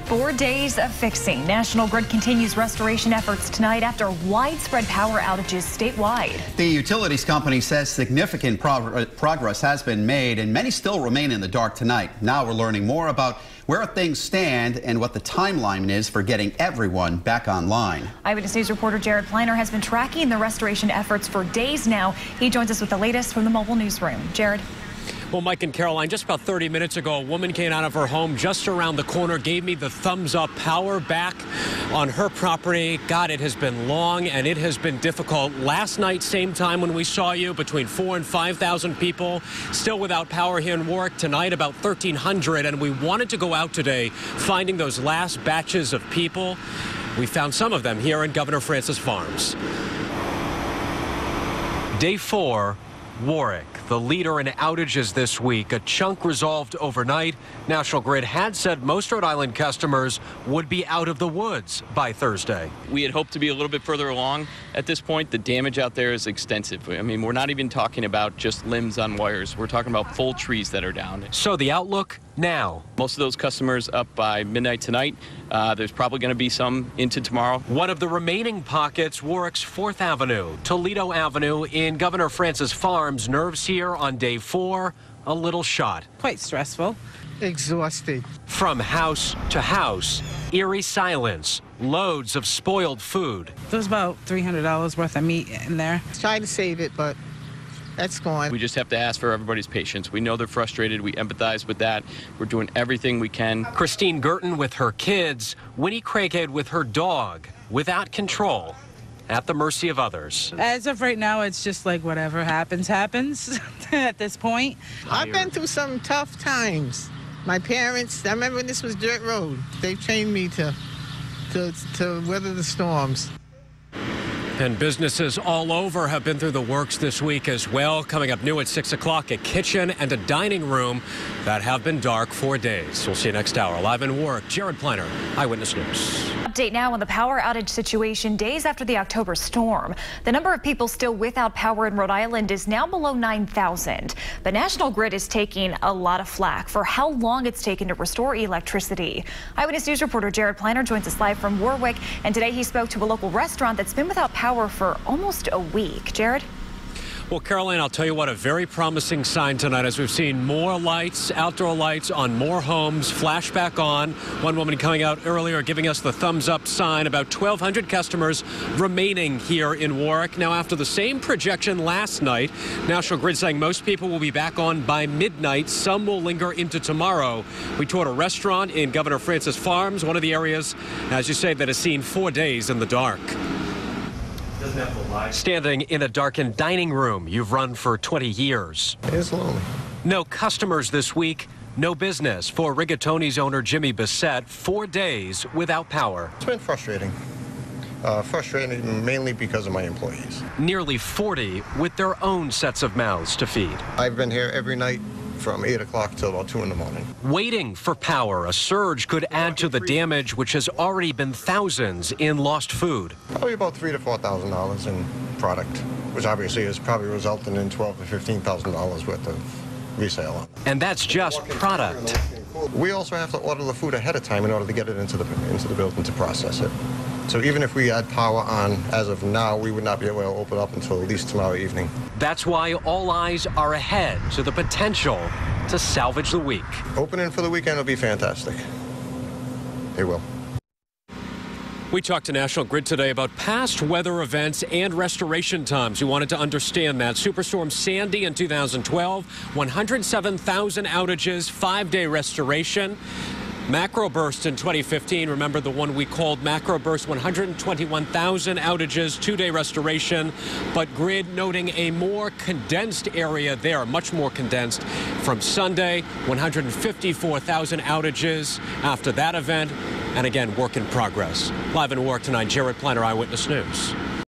4 days of fixing. National Grid continues restoration efforts tonight after widespread power outages statewide. The utilities company says significant progress has been made and many still remain in the dark tonight. Now we're learning more about where things stand and what the timeline is for getting everyone back online. Eyewitness News reporter Jared Pliner has been tracking the restoration efforts for days now. He joins us with the latest from the mobile newsroom. Jared. Well, Mike and Caroline, just about 30 minutes ago, a woman came out of her home just around the corner, gave me the thumbs up, power back on her property. God, it has been long and it has been difficult. Last night, same time when we saw you, between 4,000 and 5,000 people still without power here in Warwick. Tonight, about 1,300, and we wanted to go out today finding those last batches of people. We found some of them here in Governor Francis Farms. Day 4. Warwick, the leader in outages this week. A chunk resolved overnight. National Grid had said most Rhode Island customers would be out of the woods by Thursday. We had hoped to be a little bit further along. At this point, the damage out there is extensive. I mean, we're not even talking about just limbs on wires. We're talking about full trees that are down. So the outlook now. Most of those customers up by midnight tonight. There's probably going to be some into tomorrow. One of the remaining pockets, Warwick's 4th Avenue, Toledo Avenue in Governor Francis Farms. Nerves here on day 4, a little shot. Quite stressful. Exhausted. From house to house, eerie silence, loads of spoiled food. There was about $300 worth of meat in there. Trying to save it, but that's gone. We just have to ask for everybody's patience. We know they're frustrated. We empathize with that. We're doing everything we can. Christine Girton with her kids, Winnie Craighead with her dog, without control, at the mercy of others. As of right now, it's just like whatever happens, happens at this point. I've been through some tough times. My parents, I remember when this was dirt road. They trained me to weather the storms. And businesses all over have been through the works this week as well. Coming up new at 6 o'clock, a kitchen and a dining room that have been dark for days. We'll see you next hour. Live in Warwick, Jared Pliner, Eyewitness News. Update now on the power outage situation days after the October storm. The number of people still without power in Rhode Island is now below 9,000. But National Grid is taking a lot of flack for how long it's taken to restore electricity. Eyewitness News reporter Jared Pliner joins us live from Warwick, and today he spoke to a local restaurant that's been without power for almost a week. Jared? Well, Caroline, I'll tell you what, a very promising sign tonight as we've seen more lights, outdoor lights on more homes, flash back on. One woman coming out earlier giving us the thumbs up sign. About 1,200 customers remaining here in Warwick. Now, after the same projection last night, National Grid saying most people will be back on by midnight. Some will linger into tomorrow. We toured a restaurant in Governor Francis Farms, one of the areas, as you say, that has seen 4 days in the dark. Standing in a darkened dining room you've run for 20 years. It's lonely. No customers this week, no business for Rigatoni's owner Jimmy Bissett. 4 days without power. It's been frustrating. Frustrating mainly because of my employees. Nearly 40 with their own sets of mouths to feed. I've been here every night from 8 o'clock till about 2 in the morning. Waiting for power. A surge could add to the damage, which has already been thousands in lost food. Probably about $3,000 to $4,000 in product, which obviously is probably resulting in $12,000 to $15,000 worth of resale. And that's just product. We also have to order the food ahead of time in order to get it into the building to process it. So even if we had power on as of now, we would not be able to open up until at least tomorrow evening. That's why all eyes are ahead to the potential to salvage the week. Opening for the weekend will be fantastic. It will. We talked to National Grid today about past weather events and restoration times. We wanted to understand that. Superstorm Sandy in 2012, 107,000 outages, 5-day restoration. Macroburst in 2015, remember the one we called Macroburst, 121,000 outages, 2-day restoration, but Grid noting a more condensed area there, much more condensed. From Sunday, 154,000 outages after that event, and again, work in progress. Live in Warwick tonight, Jared Pliner, Eyewitness News.